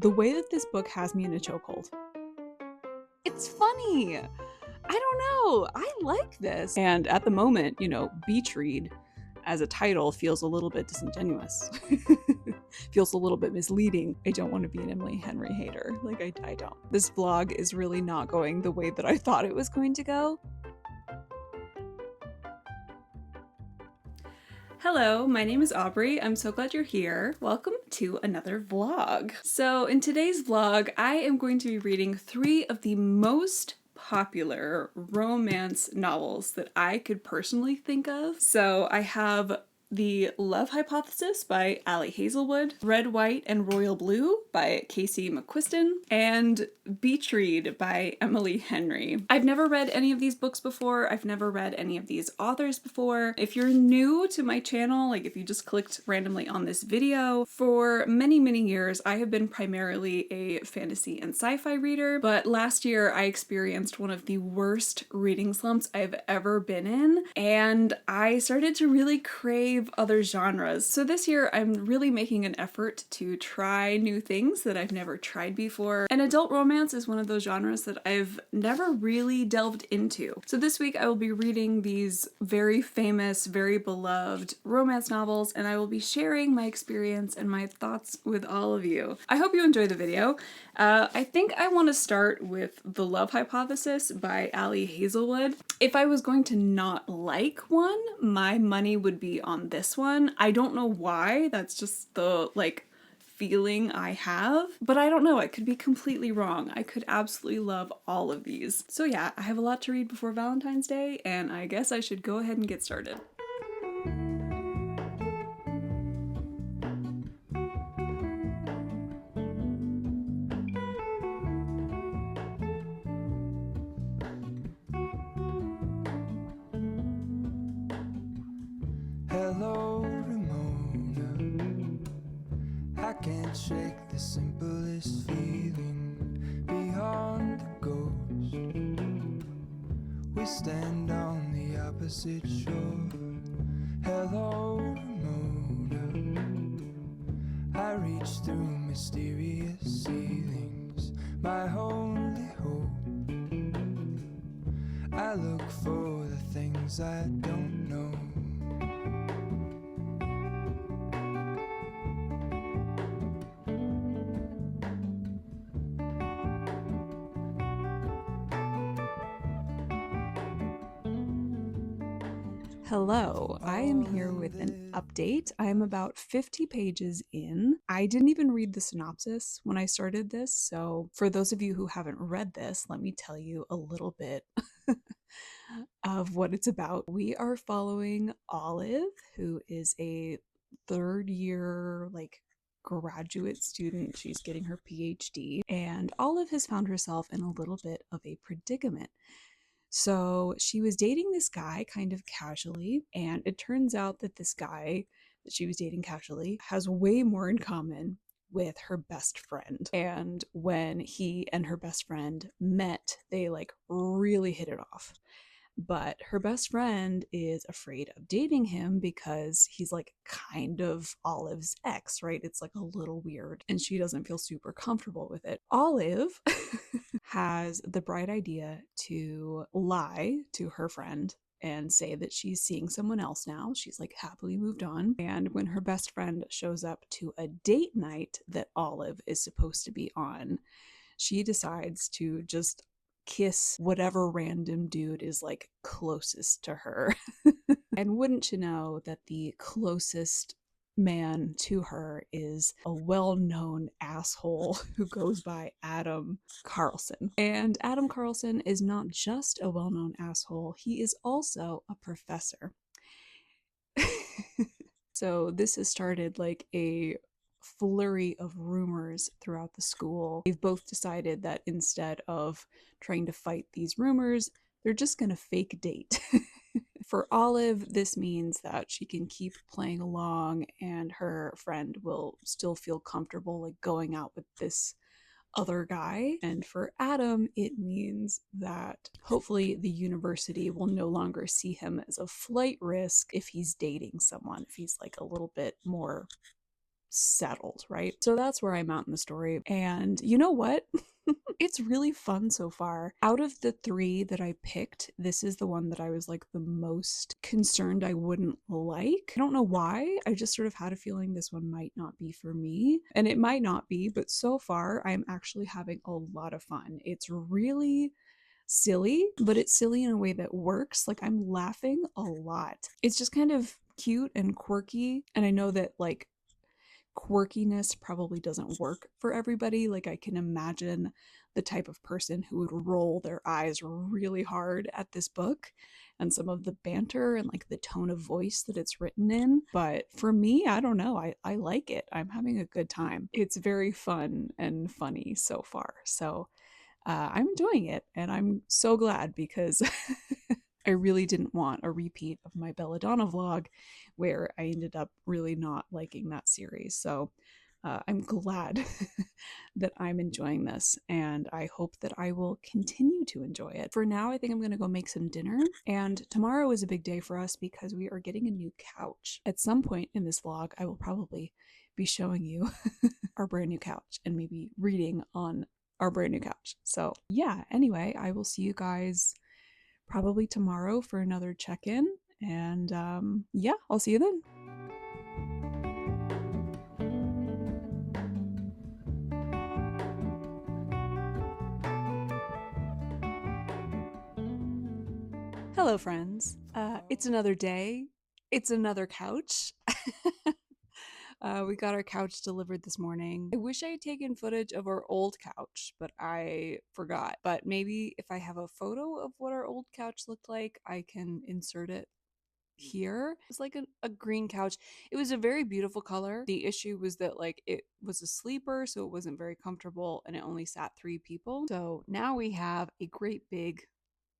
The way that this book has me in a chokehold. It's funny. I don't know. I like this. And at the moment, beach read as a title feels a little bit disingenuous. Feels a little bit misleading. I don't want to be an Emily Henry hater. I don't. This vlog is really not going the way that I thought it was going to go. Hello, my name is Aubrey. I'm so glad you're here. Welcome to another vlog. So in today's vlog, I am going to be reading 3 of the most popular romance novels that I could personally think of. So I have The Love Hypothesis by Ali Hazelwood, Red, White, and Royal Blue by Casey McQuiston, and Beach Read by Emily Henry. I've never read any of these books before. I've never read any of these authors before. If you're new to my channel, if you just clicked randomly on this video, for many, many years, I have been primarily a fantasy and sci-fi reader, but last year I experienced one of the worst reading slumps I've ever been in, and I started to really crave other genres. So this year I'm really making an effort to try new things that I've never tried before, and adult romance is one of those genres that I've never really delved into. So this week I will be reading these very famous, very beloved romance novels, and I will be sharing my experience and my thoughts with all of you. I hope you enjoy the video. I think I want to start with The Love Hypothesis by Ali Hazelwood. If I was going to not like one, my money would be on this one. I don't know why, that's just the feeling I have, but I don't know, I could be completely wrong. I could absolutely love all of these. So yeah, I have a lot to read before Valentine's Day, and I guess I should go ahead and get started. Hello, Ramona. I can't shake the simplest feeling beyond the ghost. We stand on the opposite shore. Hello, Ramona. I reach through mysterious ceilings, my only hope. I look for the things I don't know. Hello, I am here with an update. I am about 50 pages in. I didn't even read the synopsis when I started this, so for those of you who haven't read this, let me tell you a little bit of what it's about. We are following Olive, who is a third-year, graduate student. She's getting her PhD, and Olive has found herself in a little bit of a predicament. So she was dating this guy kind of casually, and it turns out that this guy that she was dating casually has way more in common with her best friend. And when he and her best friend met, they really hit it off. But her best friend is afraid of dating him because he's kind of Olive's ex, right? It's a little weird, and she doesn't feel super comfortable with it. Olive has the bright idea to lie to her friend and say that she's seeing someone else now. She's happily moved on. And when her best friend shows up to a date night that Olive is supposed to be on, she decides to just kiss whatever random dude is closest to her. And wouldn't you know that the closest man to her is a well-known asshole who goes by Adam Carlson. And Adam Carlson is not just a well-known asshole, he is also a professor. So this has started a flurry of rumors throughout the school. They've both decided that instead of trying to fight these rumors, they're just gonna fake date. For Olive, this means that she can keep playing along and her friend will still feel comfortable going out with this other guy. And for Adam, it means that hopefully the university will no longer see him as a flight risk if he's dating someone, if he's a little bit more settled, right? So that's where I'm at in the story. And you know what? It's really fun so far. Out of the three that I picked, this is the one that I was like the most concerned I wouldn't like. I don't know why. I just sort of had a feeling this one might not be for me. And it might not be, but so far I'm actually having a lot of fun. It's really silly, but it's silly in a way that works. Like I'm laughing a lot. It's just kind of cute and quirky. And I know that like quirkiness probably doesn't work for everybody. Like I can imagine the type of person who would roll their eyes really hard at this book and some of the banter and like the tone of voice that it's written in. But for me, I don't know. I like it. I'm having a good time. It's very fun and funny so far. So I'm enjoying it and I'm so glad because I really didn't want a repeat of my Belladonna vlog where I ended up really not liking that series. So I'm glad that I'm enjoying this and I hope that I will continue to enjoy it. For now, I think I'm going to go make some dinner. And tomorrow is a big day for us because we are getting a new couch. At some point in this vlog, I will probably be showing you our brand new couch and maybe reading on our brand new couch. So yeah, anyway, I will see you guys probably tomorrow for another check-in. And yeah, I'll see you then. Hello, friends. It's another day. It's another couch. We got our couch delivered this morning. I wish I had taken footage of our old couch, but I forgot. But maybe if I have a photo of what our old couch looked like, I can insert it here. It's like a green couch. It was a very beautiful color. The issue was that like it was a sleeper, so it wasn't very comfortable and it only sat 3 people. So now we have a great big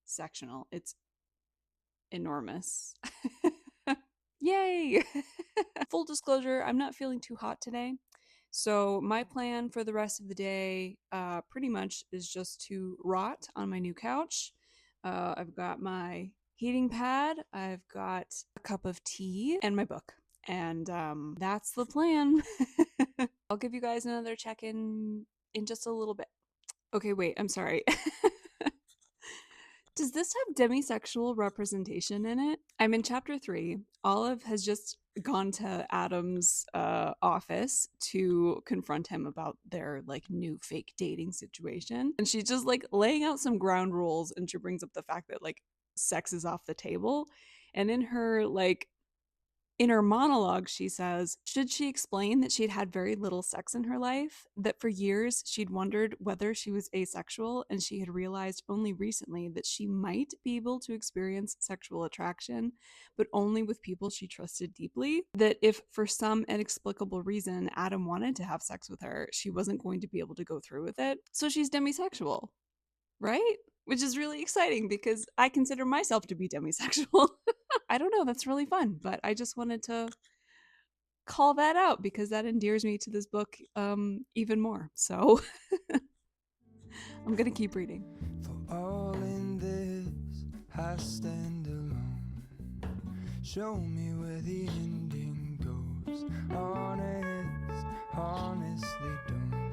sectional. It's enormous. Yay! Full disclosure, I'm not feeling too hot today. So my plan for the rest of the day pretty much is just to rot on my new couch. I've got my heating pad, I've got a cup of tea, and my book. And that's the plan. I'll give you guys another check-in in just a little bit. Okay, wait, I'm sorry. Does this have demisexual representation in it? I'm in chapter 3. Olive has just gone to Adam's office to confront him about their like new fake dating situation. And she's just like laying out some ground rules and she brings up the fact that like sex is off the table. And in her monologue, she says, should she explain that she'd had very little sex in her life, that for years she'd wondered whether she was asexual, and she had realized only recently that she might be able to experience sexual attraction, but only with people she trusted deeply, that if for some inexplicable reason Adam wanted to have sex with her, she wasn't going to be able to go through with it. So she's demisexual, right? Which is really exciting because I consider myself to be demisexual. I don't know, that's really fun, but I just wanted to call that out because that endears me to this book even more. So I'm gonna keep reading. For all in this, I stand alone. Show me where the ending goes. Honest, they don't.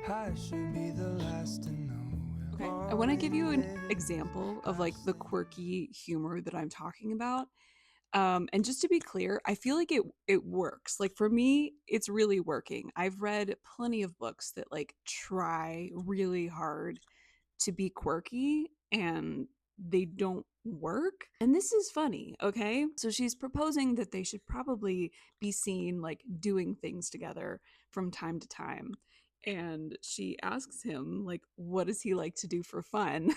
I should be the last to know. Okay, I want to give you an example of like the quirky humor that I'm talking about. And just to be clear, I feel like it works. Like for me, it's really working. I've read plenty of books that like try really hard to be quirky and they don't work. And this is funny, okay? So she's proposing that they should probably be seen like doing things together from time to time. And she asks him, like, what does he like to do for fun?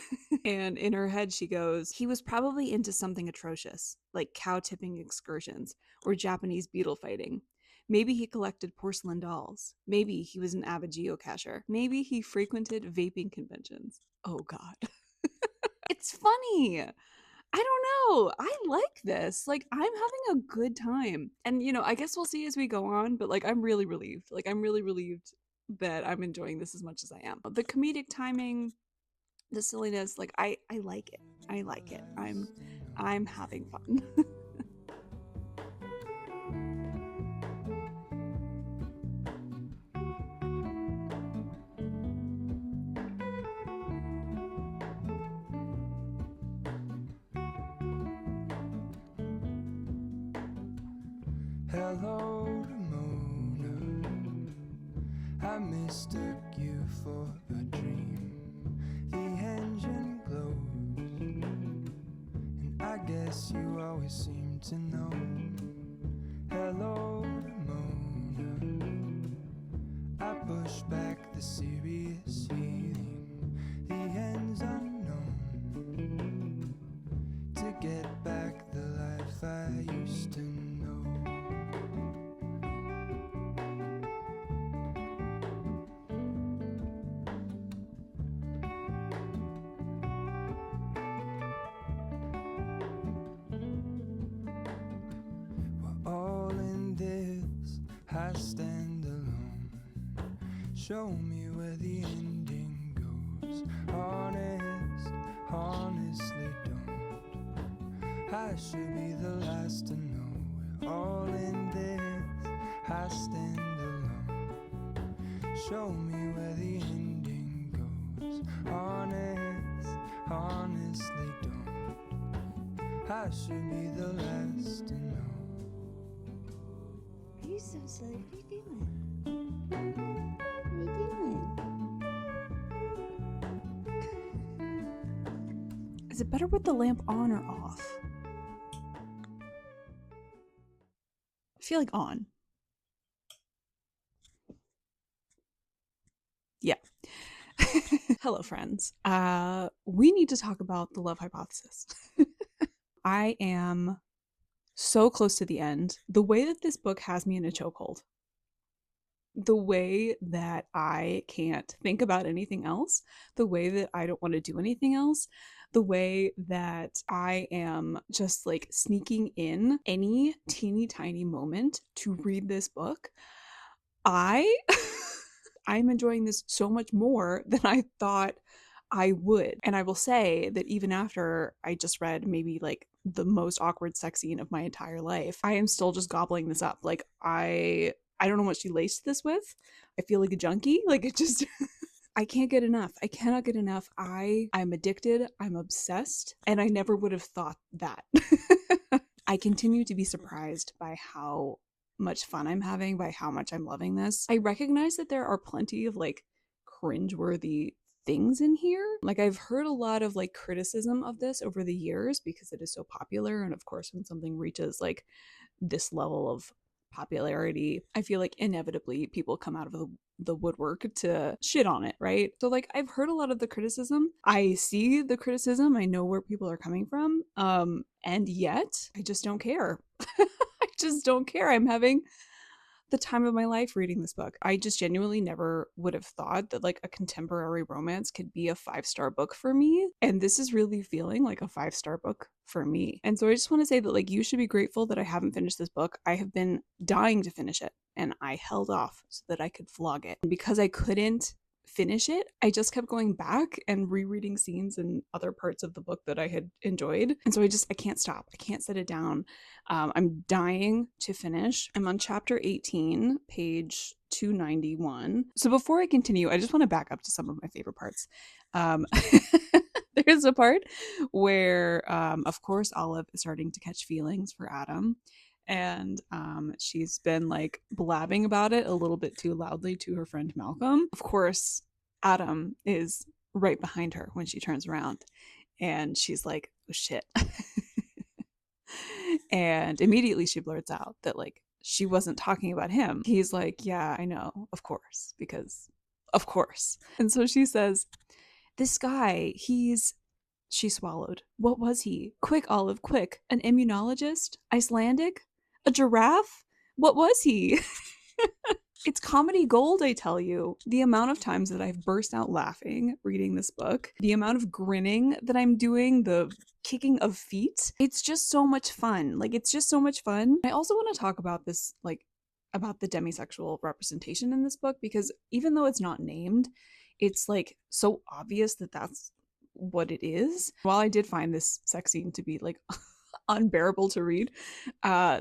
And in her head, she goes, he was probably into something atrocious, like cow tipping excursions or Japanese beetle fighting. Maybe he collected porcelain dolls. Maybe he was an avid geocacher. Maybe he frequented vaping conventions. Oh, God. It's funny. I don't know. I like this. Like, I'm having a good time. And, you know, I guess we'll see as we go on, but like, I'm really relieved. Like, I'm really relieved that I'm enjoying this as much as I am. The comedic timing, the silliness, like, I like it. I like it. I'm having fun. Hello, Ramona. I mistook you for a dream. The engine glows, and I guess you always seem to know. Hello, Ramona. I push back the serious feeling. The end's unknown. To get back the life I used to know. We're all in this, I stand alone. Show me where the ending goes. Honest, honestly don't. I should be the last to know. We're all in this, I stand alone. Show me where the ending goes. Honest, honestly don't. I should be the last to know. You're so silly. What are you doing? What are you doing? Is it better with the lamp on or off? I feel like on. Yeah. Hello, friends. We need to talk about the love hypothesis. I am so close to the end. The way that this book has me in a chokehold, the way that I can't think about anything else, the way that I don't want to do anything else, the way that I am just like sneaking in any teeny tiny moment to read this book. I'm enjoying this so much more than I thought I would. And I will say that even after I just read maybe like the most awkward sex scene of my entire life, I am still just gobbling this up. Like I don't know what she laced this with. I feel like a junkie. Like it just I can't get enough. I cannot get enough. I'm addicted. I'm obsessed. And I never would have thought that. I continue to be surprised by how much fun I'm having, by how much I'm loving this. I recognize that there are plenty of like cringeworthy things in here. Like I've heard a lot of like criticism of this over the years because it is so popular. And of course, when something reaches like this level of popularity, I feel like inevitably people come out of the woodwork to shit on it, right? So like I've heard a lot of the criticism. I see the criticism. I know where people are coming from. And yet I just don't care. I just don't care. I'm having the time of my life reading this book. I just genuinely never would have thought that like a contemporary romance could be a 5-star book for me. And this is really feeling like a 5-star book for me. And so I just want to say that like you should be grateful that I haven't finished this book. I have been dying to finish it and I held off so that I could vlog it. And because I couldn't finish it, I just kept going back and rereading scenes and other parts of the book that I had enjoyed. And so I can't stop. I can't set it down. I'm dying to finish. I'm on chapter 18, page 291. So before I continue, I just want to back up to some of my favorite parts. There's a part where, of course, Olive is starting to catch feelings for Adam. And she's been like blabbing about it a little bit too loudly to her friend Malcolm. Of course, Adam is right behind her when she turns around and she's like, oh shit. And immediately she blurts out that like she wasn't talking about him. He's like, yeah, I know, of course, because of course. And so she says, this guy, she swallowed. What was he? Quick, Olive, quick. An immunologist? Icelandic? A giraffe? What was he? It's comedy gold, I tell you. The amount of times that I've burst out laughing reading this book, the amount of grinning that I'm doing, the kicking of feet, it's just so much fun. Like, it's just so much fun. I also want to talk about this, like, about the demisexual representation in this book, because even though it's not named, it's, like, so obvious that that's what it is. While I did find this sex scene to be, like, unbearable to read,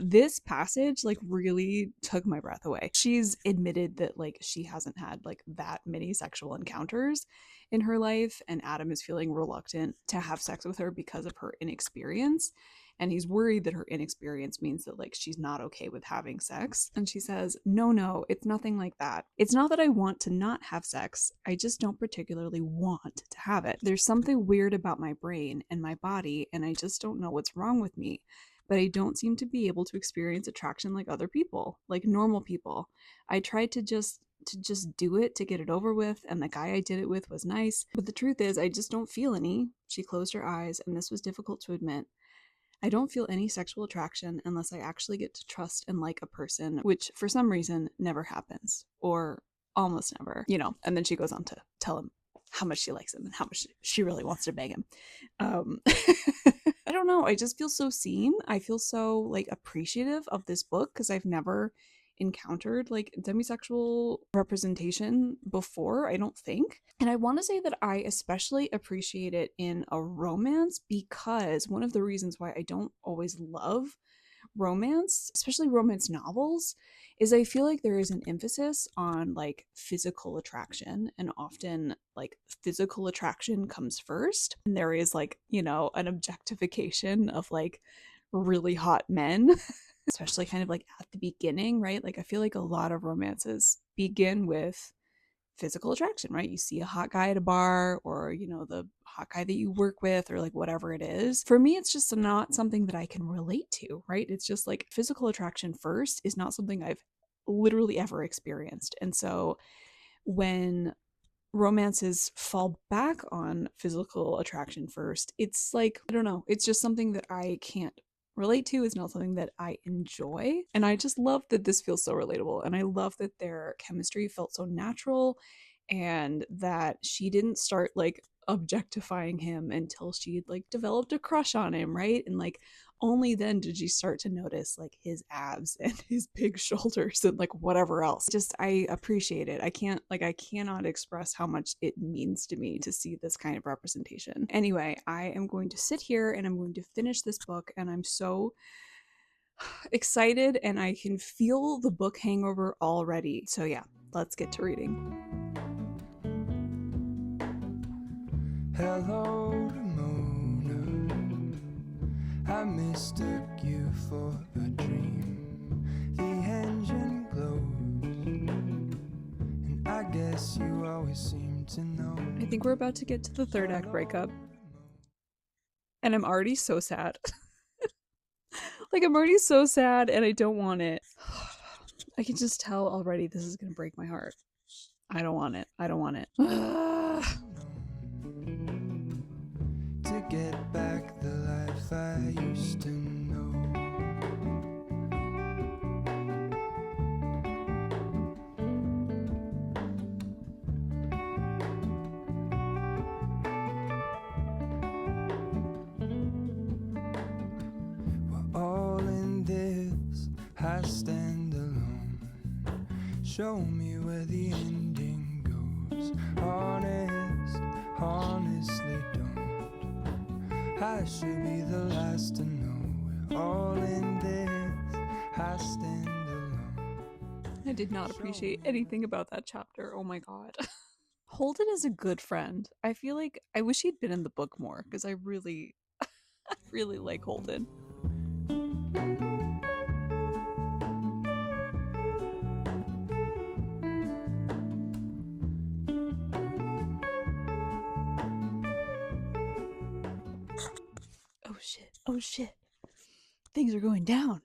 this passage like really took my breath away. She's admitted that like she hasn't had like that many sexual encounters in her life, and Adam is feeling reluctant to have sex with her because of her inexperience. And he's worried that her inexperience means that like she's not okay with having sex. And she says, no, it's nothing like that. It's not that I want to not have sex. I just don't particularly want to have it. There's something weird about my brain and my body, and I just don't know what's wrong with me. But I don't seem to be able to experience attraction like other people, like normal people. I tried to just do it to get it over with, and the guy I did it with was nice, but the truth is I just don't feel any. She closed her eyes, and this was difficult to admit. I don't feel any sexual attraction unless I actually get to trust and like a person, which for some reason never happens, or almost never, And then she goes on to tell him how much she likes him and how much she really wants to bang him. I don't know. I just feel so seen. I feel so like appreciative of this book because I've never encountered like demisexual representation before, I don't think. And I want to say that I especially appreciate it in a romance because one of the reasons why I don't always love romance, especially romance novels, is I feel like there is an emphasis on like physical attraction, and often like physical attraction comes first. And there is like, an objectification of like really hot men, especially kind of like at the beginning, right? Like I feel like a lot of romances begin with physical attraction, right? You see a hot guy at a bar, or the hot guy that you work with, or like whatever it is. For me, it's just not something that I can relate to, right? It's just like physical attraction first is not something I've literally ever experienced. And so when romances fall back on physical attraction first, it's like, I don't know, it's just something that I can't relate to. It's not something that I enjoy. And I just love that this feels so relatable. And I love that their chemistry felt so natural, and that she didn't start like objectifying him until she had like developed a crush on him, right? And like only then did she start to notice like his abs and his big shoulders and like whatever else. Just I appreciate it. I cannot express how much it means to me to see this kind of representation. Anyway, I am going to sit here and I'm going to finish this book, and I'm so excited and I can feel the book hangover already. So yeah, let's get to reading. Hello, Ramona. I mistook you for a dream. The engine glows, and I guess you always seem to know. I think we're about to get to the third act breakup, and I'm already so sad. Like, I'm already so sad, and I don't want it. I can just tell already this is gonna break my heart. I don't want it. I don't want it. To get back the life I used to know. We're all in this, I stand alone. Show me where the ending goes. Honestly don't. I should be the last to know. We're all in this, I stand alone. I did not appreciate anything about that chapter. Oh my god. Holden is a good friend. I feel like I wish he'd been in the book more because I really, really like Holden. Oh shit. Oh shit. Things are going down.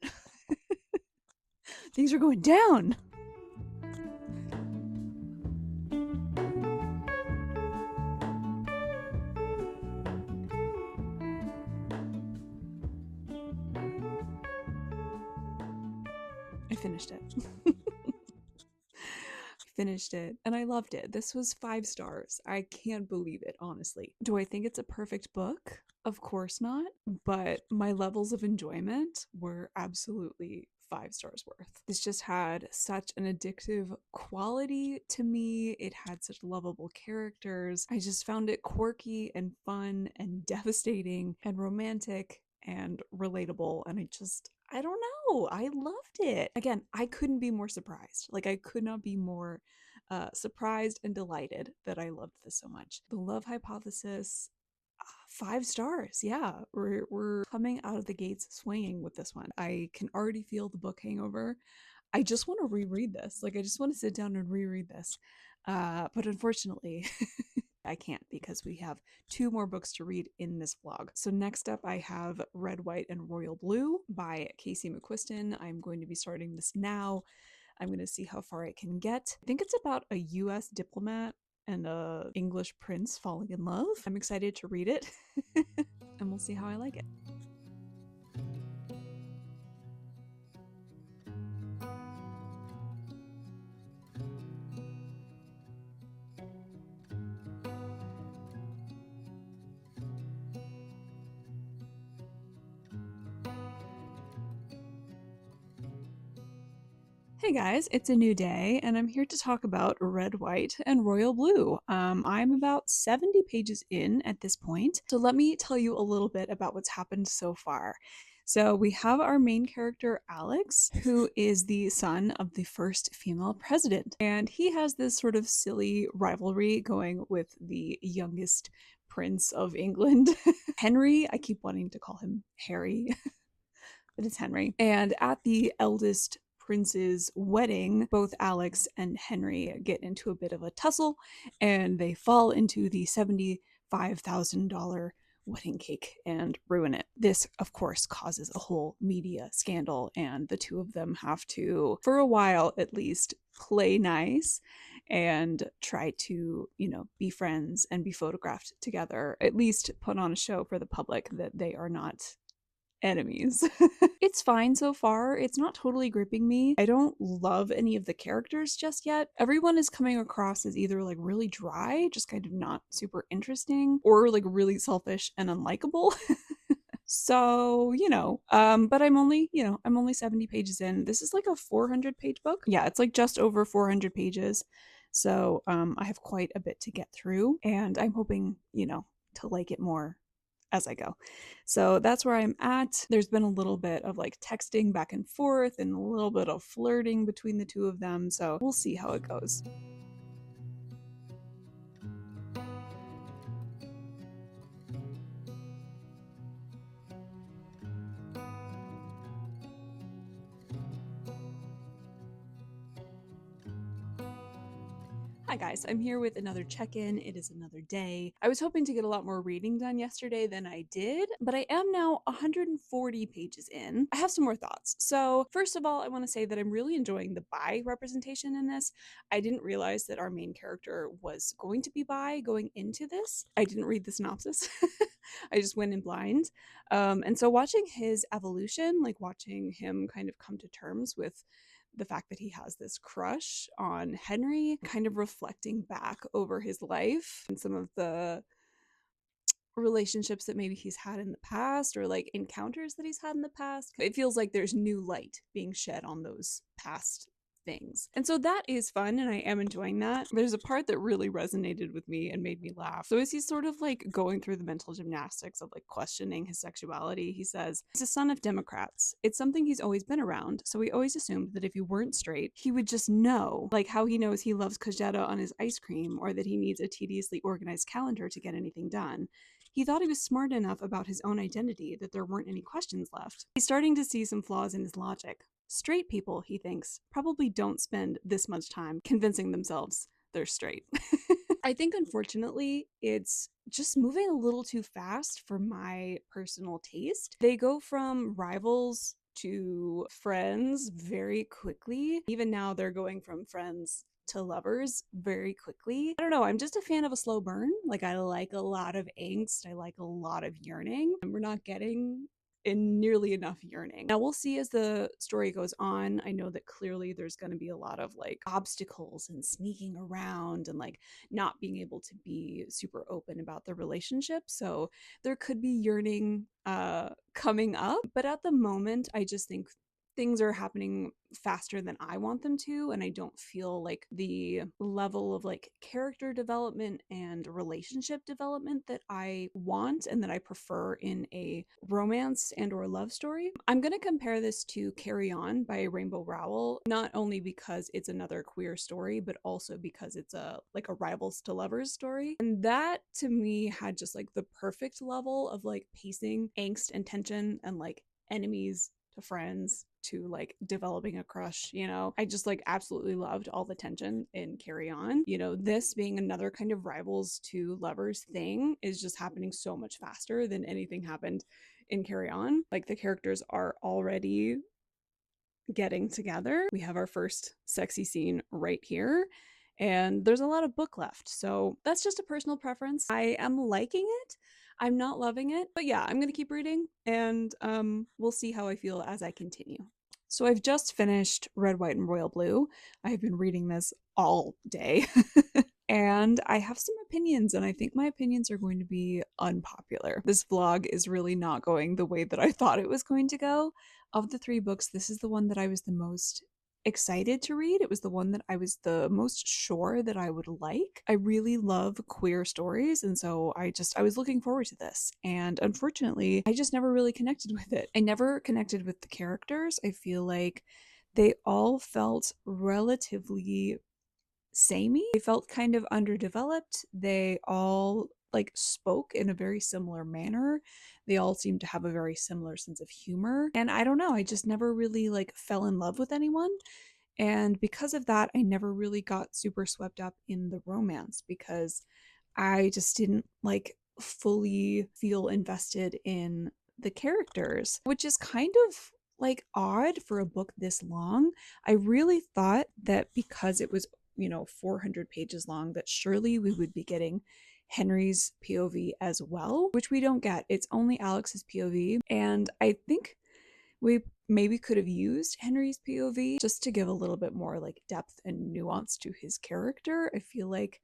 Things are going down. I finished it. Finished it and I loved it. This was 5 stars. I can't believe it, honestly. Do I think it's a perfect book? Of course not, but my levels of enjoyment were absolutely 5 stars worth. This just had such an addictive quality to me. It had such lovable characters. I just found it quirky and fun and devastating and romantic and relatable, and I don't know. I loved it. Again, I couldn't be more surprised. Like, I could not be more surprised and delighted that I loved this so much. The love hypothesis, 5 stars. Yeah, we're coming out of the gates swinging with this one. I can already feel the book hangover. I just want to reread this. Like, I just want to sit down and reread this. But unfortunately, I can't because we have 2 more books to read in this vlog. So next up, I have Red, White, and Royal Blue by Casey McQuiston. I'm going to be starting this now. I'm going to see how far I can get. I think it's about a US diplomat and a English prince falling in love. I'm excited to read it and we'll see how I like it. Hey guys, it's a new day, and I'm here to talk about Red, White, and Royal Blue. I'm about 70 pages in at this point, so let me tell you a little bit about what's happened so far. So we have our main character, Alex, who is the son of the first female president, and he has this sort of silly rivalry going with the youngest prince of England, Henry. I keep wanting to call him Harry, but it's Henry. And at the eldest prince's wedding, both Alex and Henry get into a bit of a tussle and they fall into the $75,000 wedding cake and ruin it. This, of course, causes a whole media scandal, and the two of them have to, for a while at least, play nice and try to, be friends and be photographed together, at least put on a show for the public that they are not enemies. It's fine so far. It's not totally gripping me. I don't love any of the characters just yet. Everyone is coming across as either like really dry, just kind of not super interesting, or like really selfish and unlikable. So, but I'm only 70 pages in. This is like a 400-page book. Yeah, it's like just over 400 pages. So, I have quite a bit to get through, and I'm hoping, to like it more as I go. So that's where I'm at. There's been a little bit of like texting back and forth and a little bit of flirting between the two of them. So we'll see how it goes. Hi guys, I'm here with another check-in. It is another day. I was hoping to get a lot more reading done yesterday than I did, but I am now 140 pages in. I have some more thoughts. So first of all, I want to say that I'm really enjoying the bi representation in this. I didn't realize that our main character was going to be bi going into this. I didn't read the synopsis. I just went in blind. And so watching his evolution, like watching him kind of come to terms with the fact that he has this crush on Henry, kind of reflecting back over his life and some of the relationships that maybe he's had in the past or like encounters that he's had in the past. It feels like there's new light being shed on those past things. And so that is fun and I am enjoying that. There's a part that really resonated with me and made me laugh. So as he's sort of like going through the mental gymnastics of like questioning his sexuality, he says, he's a son of Democrats. It's something he's always been around. So we always assumed that if you weren't straight, he would just know, like how he knows he loves cajeta on his ice cream or that he needs a tediously organized calendar to get anything done. He thought he was smart enough about his own identity that there weren't any questions left. He's starting to see some flaws in his logic. Straight people, he thinks, probably don't spend this much time convincing themselves they're straight. I think, unfortunately, it's just moving a little too fast for my personal taste. They go from rivals to friends very quickly. Even now, they're going from friends to lovers very quickly. I don't know, I'm just a fan of a slow burn. Like, I like a lot of angst, I like a lot of yearning, and we're not getting in nearly enough yearning. Now we'll see as the story goes on. I know that clearly there's going to be a lot of like obstacles and sneaking around and like not being able to be super open about the relationship. So there could be yearning coming up, but at the moment I just think things are happening faster than I want them to, and I don't feel like the level of like character development and relationship development that I want and that I prefer in a romance and or love story. I'm going to compare this to Carry On by Rainbow Rowell, not only because it's another queer story, but also because it's a like a rivals to lovers story. And that to me had just like the perfect level of like pacing, angst and tension, and like enemies to friends to like developing a crush, you know. I just like absolutely loved all the tension in Carry On. You know, this being another kind of rivals to lovers thing is just happening so much faster than anything happened in Carry On. Like the characters are already getting together. We have our first sexy scene right here. And there's a lot of book left. So that's just a personal preference. I am liking it. I'm not loving it. But yeah, I'm going to keep reading and we'll see how I feel as I continue. So I've just finished Red, White, and Royal Blue. I've been reading this all day. And I have some opinions, and I think my opinions are going to be unpopular. This vlog is really not going the way that I thought it was going to go. Of the three books, this is the one that I was the most excited to read. It was the one that I was the most sure that I would like. I really love queer stories, and so I was looking forward to this. And unfortunately, I just never really connected with it. I never connected with the characters. I feel like they all felt relatively samey. They felt kind of underdeveloped. They all like spoke in a very similar manner. They all seemed to have a very similar sense of humor. And I don't know, I just never really like fell in love with anyone. And because of that, I never really got super swept up in the romance because I just didn't like fully feel invested in the characters, which is kind of like odd for a book this long. I really thought that because it was, you know, 400 pages long, that surely we would be getting Henry's POV as well, which we don't get. It's only Alex's POV. And I think we maybe could have used Henry's POV just to give a little bit more like depth and nuance to his character. I feel like,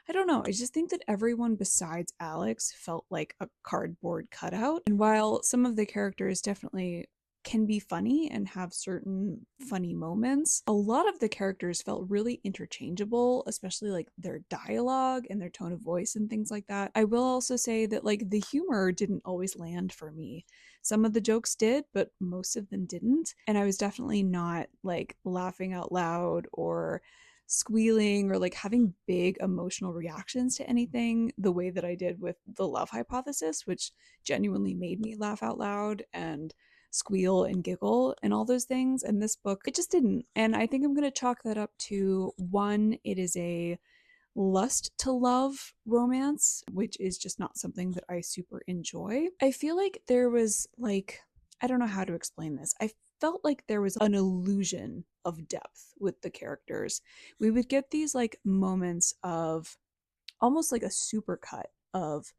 I don't know, I just think that everyone besides Alex felt like a cardboard cutout. And while some of the characters definitely can be funny and have certain funny moments, a lot of the characters felt really interchangeable, especially like their dialogue and their tone of voice and things like that. I will also say that like the humor didn't always land for me. Some of the jokes did, but most of them didn't. And I was definitely not like laughing out loud or squealing or like having big emotional reactions to anything the way that I did with The Love Hypothesis, which genuinely made me laugh out loud and squeal and giggle and all those things. And this book, it just didn't. And I think I'm going to chalk that up to one, it is a lust to love romance, which is just not something that I super enjoy. I feel like there was like, I don't know how to explain this. I felt like there was an illusion of depth with the characters. We would get these like moments of almost like a supercut of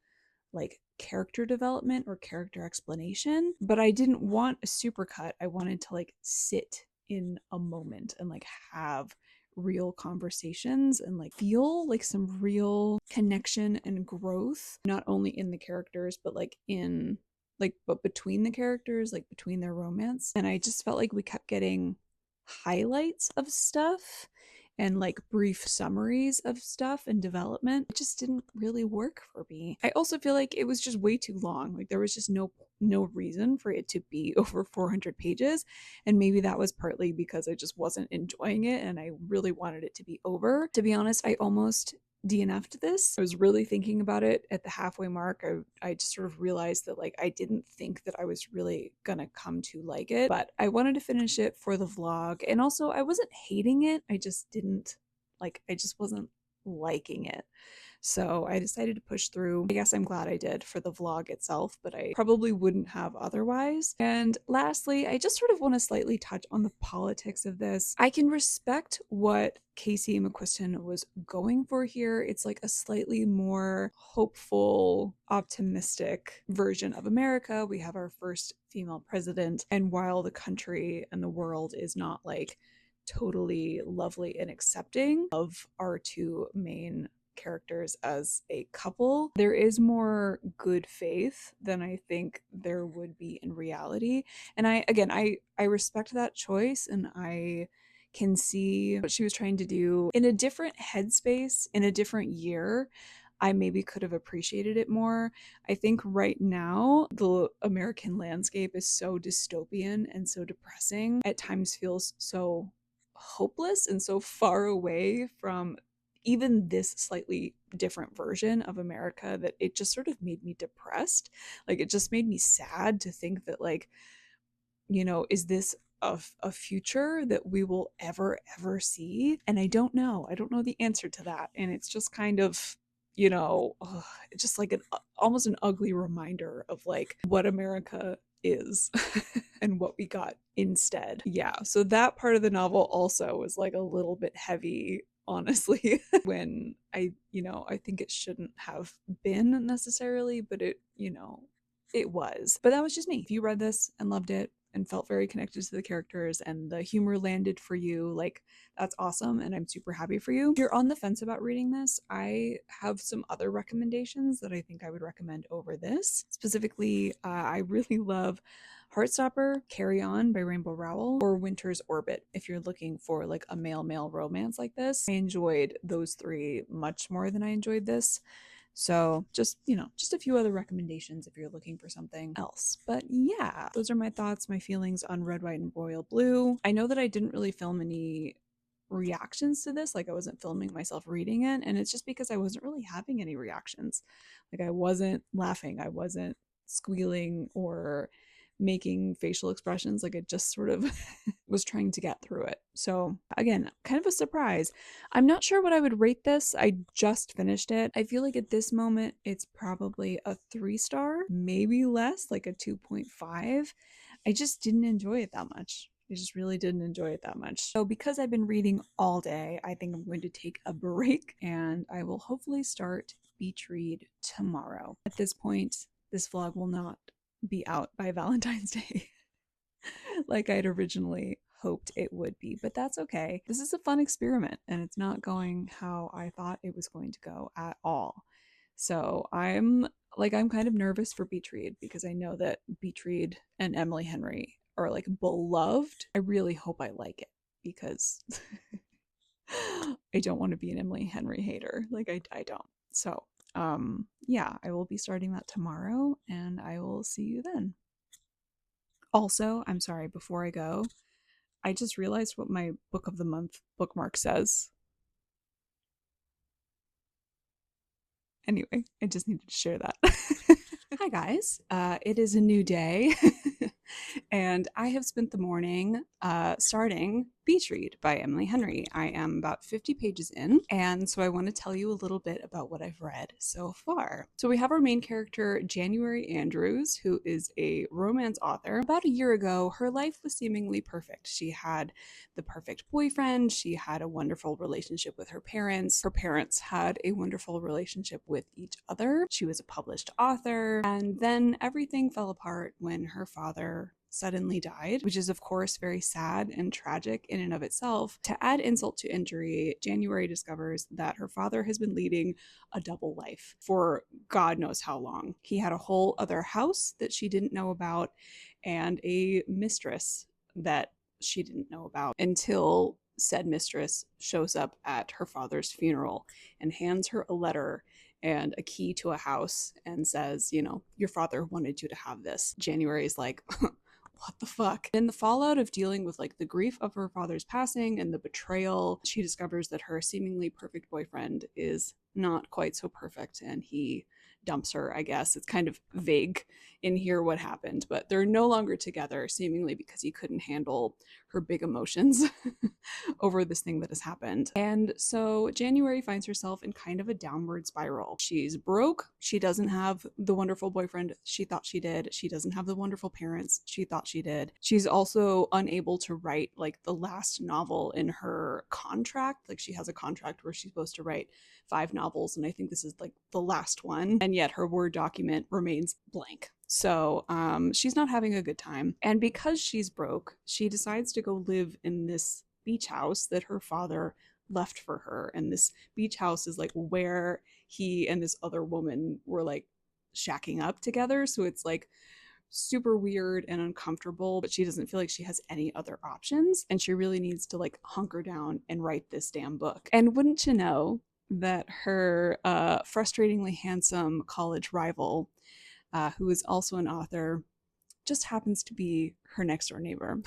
like character development or character explanation, but I didn't want a supercut. I wanted to like sit in a moment and like have real conversations and like feel like some real connection and growth, not only in the characters, but like in like, but between the characters, like between their romance. And I just felt like we kept getting highlights of stuff and like brief summaries of stuff and development. It just didn't really work for me. I also feel like it was just way too long. Like there was just no reason for it to be over 400 pages, and maybe that was partly because I just wasn't enjoying it and I really wanted it to be over. To be honest, I almost DNF'd this. I was really thinking about it at the halfway mark. I just sort of realized that like I didn't think that I was really gonna come to like it, but I wanted to finish it for the vlog. And also I wasn't hating it. I just didn't like, I just wasn't liking it. So I decided to push through. I guess I'm glad I did for the vlog itself, but I probably wouldn't have otherwise. And lastly, I just sort of want to slightly touch on the politics of this. I can respect what Casey McQuiston was going for here. It's like a slightly more hopeful, optimistic version of America. We have our first female president, and while the country and the world is not like totally lovely and accepting of our two main characters as a couple, there is more good faith than I think there would be in reality. And I respect that choice, and I can see what she was trying to do in a different headspace, in a different year. I maybe could have appreciated it more. I think right now the American landscape is so dystopian and so depressing. At times feels so hopeless and so far away from even this slightly different version of America that it just sort of made me depressed. Like, it just made me sad to think that, like, is this a future that we will ever see? And I don't know the answer to that. And it's just kind of, ugh, it's just like almost an ugly reminder of like what America is and what we got instead. Yeah, so that part of the novel also was like a little bit heavy, honestly, when I think it shouldn't have been necessarily, but it was. But that was just me. If you read this and loved it and felt very connected to the characters and the humor landed for you, like, that's awesome, and I'm super happy for you. If you're on the fence about reading this, I have some other recommendations that I think I would recommend over this. Specifically, I really love Heartstopper, Carry On by Rainbow Rowell, or Winter's Orbit if you're looking for like a male romance like this. I enjoyed those three much more than I enjoyed this. So just a few other recommendations if you're looking for something else. But yeah, those are my thoughts, my feelings on Red, White, and Royal Blue. I know that I didn't really film any reactions to this. Like, I wasn't filming myself reading it, and it's just because I wasn't really having any reactions. Like, I wasn't laughing, I wasn't squealing or making facial expressions. Like, it just sort of was trying to get through it. So again, kind of a surprise. I'm not sure what I would rate this. I just finished it. I feel like at this moment it's probably a 3-star, maybe less, like a 2.5. I just didn't enjoy it that much. I just really didn't enjoy it that much. So because I've been reading all day, I think I'm going to take a break, and I will hopefully start Beach Read tomorrow. At this point, this vlog will not be out by Valentine's Day like I'd originally hoped it would be, but that's okay. This is a fun experiment, and it's not going how I thought it was going to go at all. So I'm kind of nervous for Beach Read because I know that Beach Read and Emily Henry are like beloved. I really hope I like it because I don't want to be an Emily Henry hater. Like, I don't. So yeah, I will be starting that tomorrow, and I will see you then. Also, I'm sorry, before I go, I just realized what my book of the month bookmark says. Anyway, I just needed to share that. Hi guys, it is a new day, and I have spent the morning starting Beach Read by Emily Henry. I am about 50 pages in, and so I want to tell you a little bit about what I've read so far. So we have our main character, January Andrews, who is a romance author. About a year ago, her life was seemingly perfect. She had the perfect boyfriend, she had a wonderful relationship with her parents had a wonderful relationship with each other, she was a published author, and then everything fell apart when her father suddenly died, which is of course very sad and tragic in and of itself. To add insult to injury, January discovers that her father has been leading a double life for God knows how long. He had a whole other house that she didn't know about, and a mistress that she didn't know about, until said mistress shows up at her father's funeral and hands her a letter and a key to a house and says, your father wanted you to have this. January's like, what the fuck? In the fallout of dealing with like the grief of her father's passing and the betrayal, she discovers that her seemingly perfect boyfriend is not quite so perfect, and he dumps her, I guess. It's kind of vague in here what happened, but they're no longer together, seemingly because he couldn't handle her big emotions over this thing that has happened. And so January finds herself in kind of a downward spiral. She's broke. She doesn't have the wonderful boyfriend she thought she did. She doesn't have the wonderful parents she thought she did. She's also unable to write like the last novel in her contract. Like, she has a contract where she's supposed to write 5 novels, and I think this is like the last one, and yet her Word document remains blank. So she's not having a good time. And because she's broke, she decides to go live in this beach house that her father left for her. And this beach house is like where he and this other woman were like shacking up together. So it's like super weird and uncomfortable, but she doesn't feel like she has any other options. And she really needs to like hunker down and write this damn book. And wouldn't you know that her frustratingly handsome college rival, who is also an author, just happens to be her next door neighbor.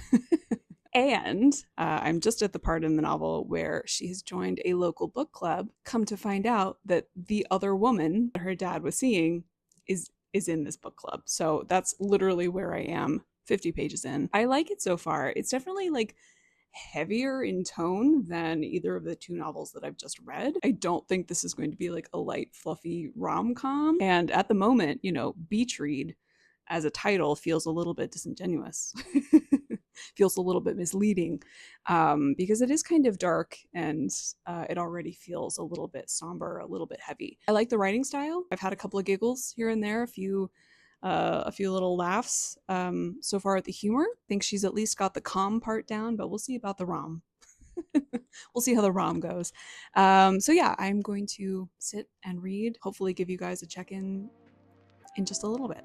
And I'm just at the part in the novel where she has joined a local book club. Come to find out that the other woman that her dad was seeing is in this book club. So that's literally where I am 50 pages in. I like it so far. It's definitely like heavier in tone than either of the two novels that I've just read. I don't think this is going to be like a light, fluffy rom-com. And at the moment, you know, beach read as a title feels a little bit disingenuous. Feels a little bit misleading because it is kind of dark and it already feels a little bit somber, a little bit heavy. I like the writing style. I've had a couple of giggles here and there, a few little laughs so far at the humor. I think she's at least got the calm part down, but we'll see about the rom. We'll see how the rom goes. So yeah, I'm going to sit and read, hopefully give you guys a check-in in just a little bit.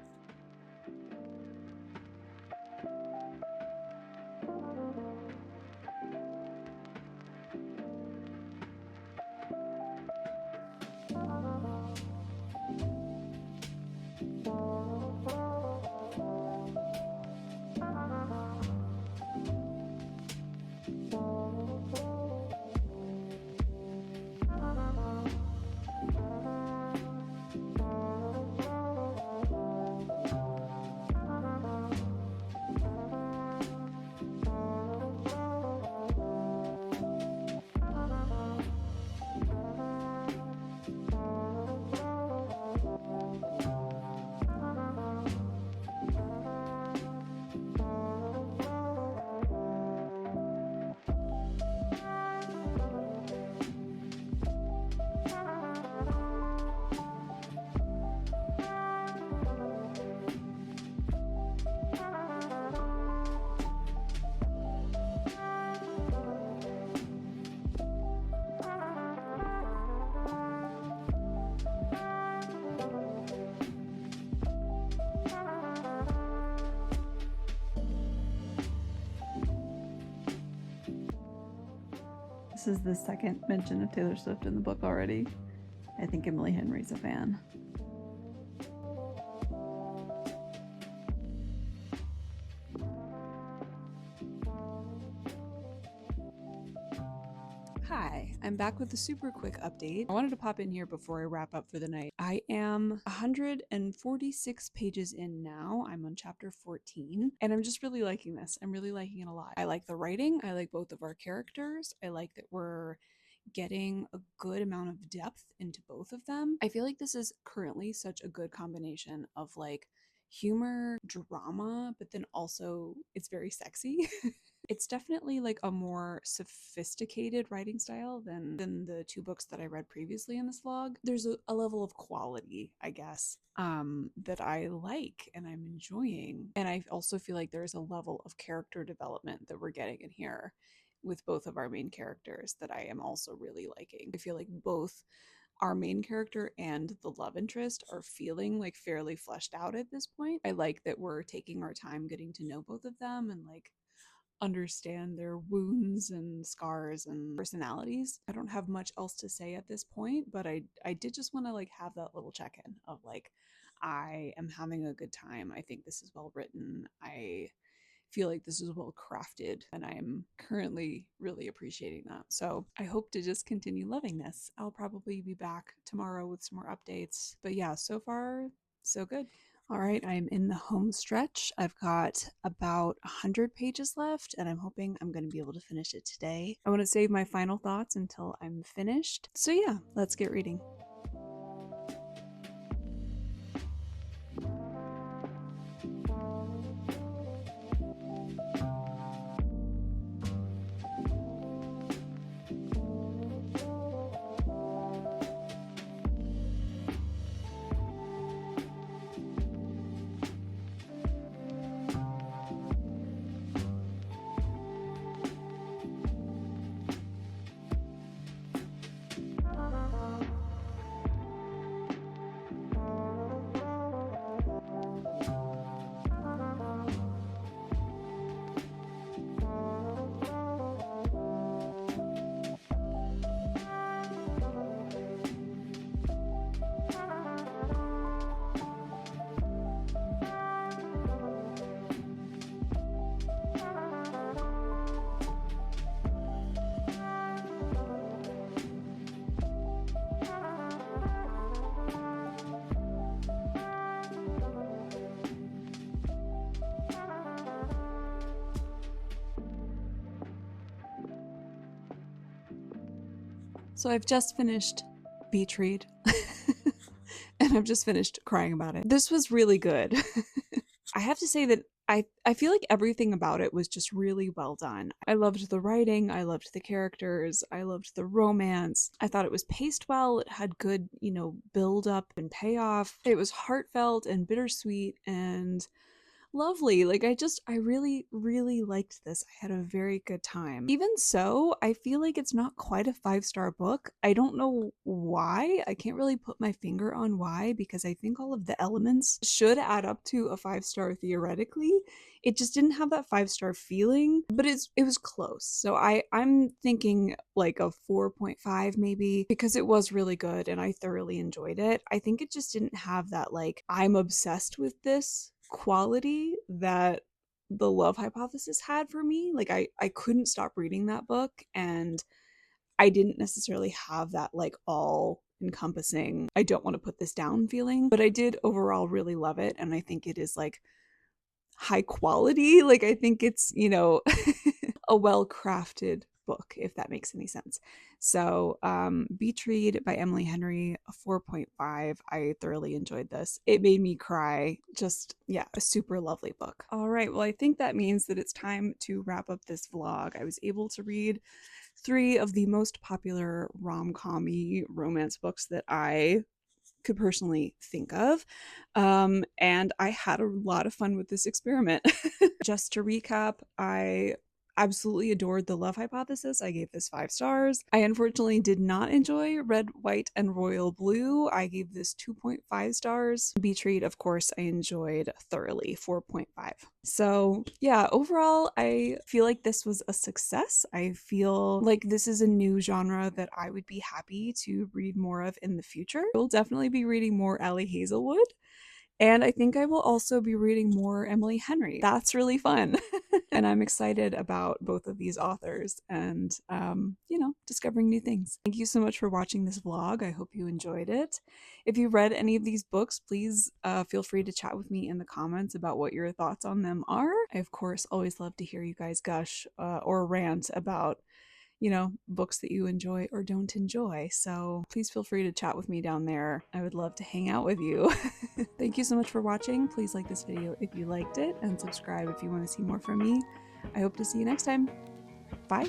This is the second mention of Taylor Swift in the book already. I think Emily Henry's a fan. Hi, I'm back with a super quick update. I wanted to pop in here before I wrap up for the night. I am 146 pages in now. I'm on chapter 14, and I'm just really liking this. I'm really liking it a lot. I like the writing. I like both of our characters. I like that we're getting a good amount of depth into both of them. I feel like this is currently such a good combination of like humor, drama, but then also it's very sexy. It's definitely like a more sophisticated writing style than the two books that I read previously in this vlog. There's a level of quality, I guess, that I like and I'm enjoying. And I also feel like there's a level of character development that we're getting in here with both of our main characters that I am also really liking. I feel like both our main character and the love interest are feeling like fairly fleshed out at this point. I like that we're taking our time getting to know both of them and like understand their wounds and scars and personalities. I don't have much else to say at this point, but I did just want to like have that little check-in of like I am having a good time. I think this is well written. I feel like this is well crafted and I'm currently really appreciating that. So I hope to just continue loving this. I'll probably be back tomorrow with some more updates. But yeah, so far, so good. All right, I'm in the home stretch. I've got about 100 pages left, and I'm hoping I'm going to be able to finish it today. I want to save my final thoughts until I'm finished. So yeah, let's get reading. So I've just finished Beach Read and I've just finished crying about it. This was really good. I have to say that I feel like everything about it was just really well done. I loved the writing, I loved the characters, I loved the romance. I thought it was paced well, it had good, build up and payoff. It was heartfelt and bittersweet and lovely. Like I really, really liked this. I had a very good time. Even so, I feel like it's not quite a 5-star book. I don't know why. I can't really put my finger on why, because I think all of the elements should add up to a 5-star theoretically. It just didn't have that 5-star feeling, but it was close. So I'm thinking like a 4.5 maybe, because it was really good and I thoroughly enjoyed it. I think it just didn't have that like I'm obsessed with this quality that the Love Hypothesis had for me. Like I couldn't stop reading that book, and I didn't necessarily have that like all encompassing I don't want to put this down feeling, but I did overall really love it, and I think it is like high quality. Like I think it's, a well-crafted book, if that makes any sense. So Beach Read by Emily Henry, a 4.5. I thoroughly enjoyed this. It made me cry. Just, yeah, a super lovely book. All right, well, I think that means that it's time to wrap up this vlog. I was able to read 3 of the most popular rom-com-y romance books that I could personally think of. And I had a lot of fun with this experiment. Just to recap, I absolutely adored The Love Hypothesis. I gave this 5 stars. I unfortunately did not enjoy Red, White, and Royal Blue. I gave this 2.5 stars. Beach Read, of course, I enjoyed thoroughly, 4.5. So yeah, overall, I feel like this was a success. I feel like this is a new genre that I would be happy to read more of in the future. I will definitely be reading more Allie Hazelwood. And I think I will also be reading more Emily Henry. That's really fun. And I'm excited about both of these authors and, discovering new things. Thank you so much for watching this vlog. I hope you enjoyed it. If you read any of these books, please feel free to chat with me in the comments about what your thoughts on them are. I, of course, always love to hear you guys gush or rant about books that you enjoy or don't enjoy. So please feel free to chat with me down there. I would love to hang out with you. Thank you so much for watching. Please like this video if you liked it and subscribe if you want to see more from me. I hope to see you next time. Bye.